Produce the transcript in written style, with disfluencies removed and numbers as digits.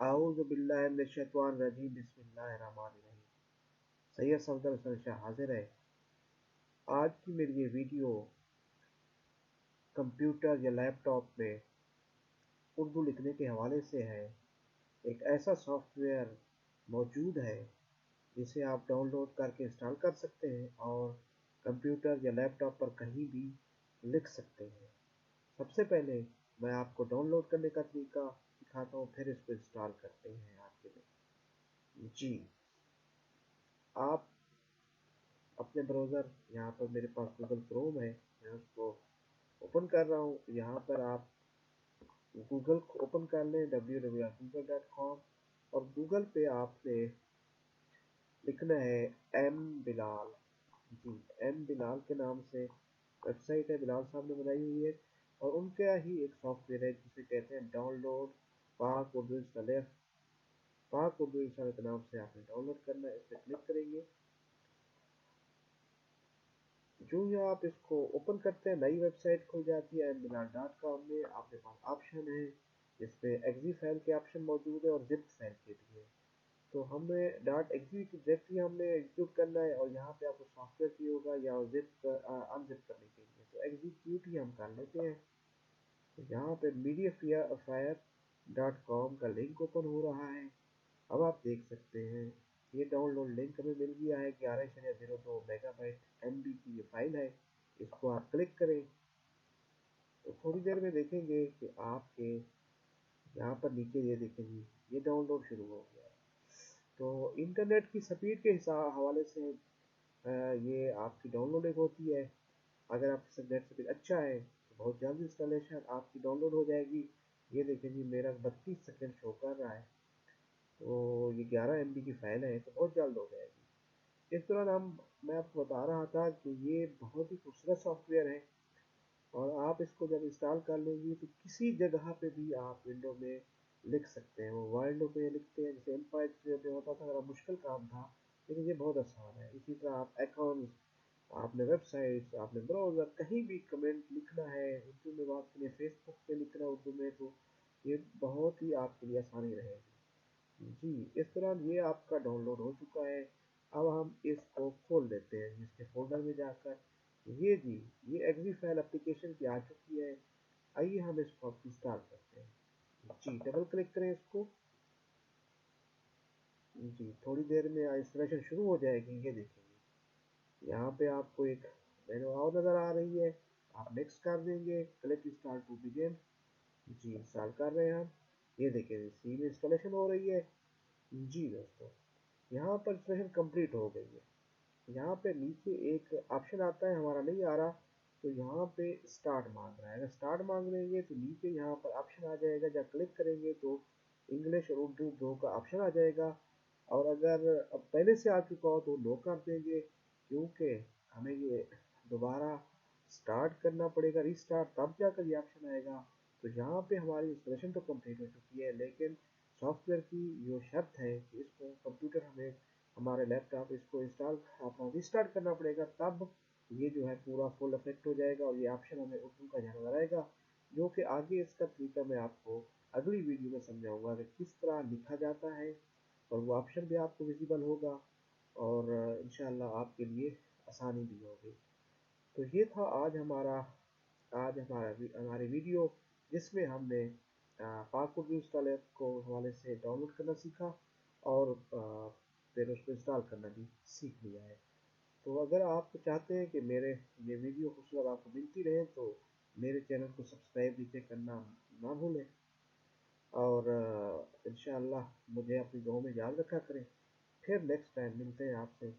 اعوذ باللہ من الشیطان الرجیم بسم اللہ الرحمن الرحیم۔ سید صفدر حسن شاہ حاضر ہے۔ آج کی میری یہ ویڈیو کمپیوٹر یا لیپ ٹاپ میں اردو لکھنے کے حوالے سے ہے۔ ایک ایسا سافٹ ویئر موجود ہے جسے آپ ڈاؤن لوڈ کر کے انسٹال کر سکتے ہیں اور کمپیوٹر یا لیپ ٹاپ پر کہیں بھی لکھ سکتے ہیں۔ سب سے پہلے میں آپ کو ڈاؤن لوڈ کرنے کا طریقہ دکھاتا ہوں، پھر اس کو انسٹال کرتے ہیں آپ کے لیے۔ جی، آپ اپنے براؤزر، یہاں پر میرے پاس گوگل کروم ہے، میں اس کو اوپن کر رہا ہوں۔ یہاں پر آپ گوگل کو اوپن کر لیں www.google.com، اور گوگل پہ آپ نے لکھنا ہے ایم بلال۔ جی، ایم بلال کے نام سے ویب سائٹ ہے، بلال صاحب نے بنائی ہوئی ہے، اور ان کا ہی ایک سافٹ ویئر ہے جسے کہتے ہیں ڈاؤن لوڈ پاک اردو انسٹالر۔ پاک اردو انسٹالر کے نام سے آپ نے ڈاؤن لوڈ کرنا ہے، اس پہ کلک کریں گے۔ جو ہی آپ اس کو اوپن کرتے ہیں نئی ویب سائٹ کھل جاتی ہے mbinal.com میں۔ آپ کے پاس آپشن ہے جس پہ ایگزی فائل کے آپشن موجود ہے اور زپ فائل کے بھی ہے۔ تو ہمیں ڈاٹ ایگزی کی ڈائریکٹلی ہم نے ایگزیکیوٹ کرنا ہے، اور یہاں پہ آپ کو سافٹ ویئر چاہیے ہوگا یا زپ انزپ کرنے کے لیے، تو ایگزیکیوٹ ہی ہم کر لیتے ہیں۔ تو یہاں پہ میڈیا فائر ڈاٹ کام کا لنک اوپن ہو رہا ہے۔ اب آپ دیکھ سکتے ہیں یہ ڈاؤن لوڈ لنک ہمیں مل گیا ہے، 11.02 میگا بائٹ ایم بی کی یہ فائل ہے۔ اس کو آپ کلک کریں تو تھوڑی دیر میں دیکھیں گے کہ آپ کے یہاں پر نیچے یہ دیکھیں گے یہ ڈاؤن لوڈ شروع ہو گیا ہے۔ تو انٹرنیٹ کی سپیڈ کے حوالے سے یہ آپ کی ڈاؤن لوڈنگ ہوتی ہے۔ اگر آپ کی نیٹ سپیڈ اچھا ہے تو بہت جلد انسٹالیشن آپ کی ڈاؤن لوڈ ہو جائے گی۔ یہ دیکھیں جی میرا 32 سیکنڈ شو کر رہا ہے، تو یہ 11 ایم بی کی فائل ہے تو بہت جلد ہو جائے گی۔ اس دوران میں آپ کو بتا رہا تھا کہ یہ بہت ہی خوبصورت سافٹ ویئر ہے، اور آپ اس کو جب انسٹال کر لیں گی تو کسی جگہ پہ بھی آپ ونڈو میں لکھ سکتے ہیں۔ وہ ونڈو پہ لکھتے ہیں جیسے M5 پہ ہوتا تھا، ذرا مشکل کام تھا، لیکن یہ بہت آسان ہے۔ اسی طرح آپ اکاؤنٹس، آپ نے ویب سائٹس، آپ نے براؤزر، کہیں بھی کمنٹ لکھنا ہے اردو میں، بات کے لیے فیس بک پہ لکھنا ہے اردو میں، تو یہ بہت ہی آپ کے لیے آسانی رہے گی۔ جی، اس طرح یہ آپ کا ڈاؤن لوڈ ہو چکا ہے۔ اب ہم اس کو کھول لیتے ہیں جس کے فولڈر میں جا کر۔ یہ جی، یہ ایگزی فائل اپلیکیشن کی آ چکی ہے۔ آئیے ہم اس کو انسٹال کرتے ہیں۔ جی، ڈبل کلک کریں اس کو۔ جی، تھوڑی دیر میں انسٹالیشن شروع ہو جائے گی۔ یہ دیکھیں گے یہاں پہ آپ کو ایک مینو اور نظر آ رہی ہے، آپ نیکسٹ کر دیں گے۔ Click install to begin. جی، انسٹال کر رہے ہیں ہم۔ یہ دیکھیں سی میں انسٹالیشن ہو رہی ہے۔ جی دوستو، یہاں پر انسٹالیشن کمپلیٹ ہو گئی ہے۔ یہاں پہ نیچے ایک آپشن آتا ہے، ہمارا نہیں آ رہا تو یہاں پہ اسٹارٹ مانگ رہا ہے۔ اگر اسٹارٹ مانگ لیں گے تو نیچے یہاں پر آپشن آ جائے گا، جب کلک کریں گے تو انگلش اور اردو دو کا آپشن آ جائے گا، اور اگر اب پہلے سے آ چکا ہو تو نو کر دیں گے، کیونکہ ہمیں یہ دوبارہ اسٹارٹ کرنا پڑے گا، ری اسٹارٹ، تب جا کر یہ آپشن آئے گا۔ تو یہاں پہ ہماری انسٹالیشن تو کمپلیٹ ہو چکی ہے، لیکن سافٹ ویئر کی جو شرط ہے کہ اس کو کمپیوٹر ہمیں، ہمارے لیپ ٹاپ، اس کو انسٹال اپنا ریسٹارٹ کرنا پڑے گا، تب یہ جو ہے پورا فل افیکٹ ہو جائے گا، اور یہ آپشن ہمیں اردو کا جانا رہے گا، جو کہ آگے اس کا طریقہ میں آپ کو اگلی ویڈیو میں سمجھاؤں گا کہ کس طرح لکھا جاتا ہے، اور وہ آپشن بھی آپ کو ویزیبل ہوگا، اور انشاءاللہ آپ کے لیے آسانی بھی ہوگی۔ تو یہ تھا ہماری ویڈیو، جس میں ہم نے پاک اردو انسٹالر کو حوالے سے ڈاؤن لوڈ کرنا سیکھا، اور پھر اس کو انسٹال کرنا بھی سیکھ لیا ہے۔ تو اگر آپ چاہتے ہیں کہ میرے یہ ویڈیو خوبصورت آپ کو ملتی رہے تو میرے چینل کو سبسکرائب نیچے کرنا نہ بھولیں، اور انشاءاللہ مجھے اپنی دعاؤں میں یاد رکھا کریں۔ پھر نیکسٹ ٹائم ملتے ہیں آپ سے۔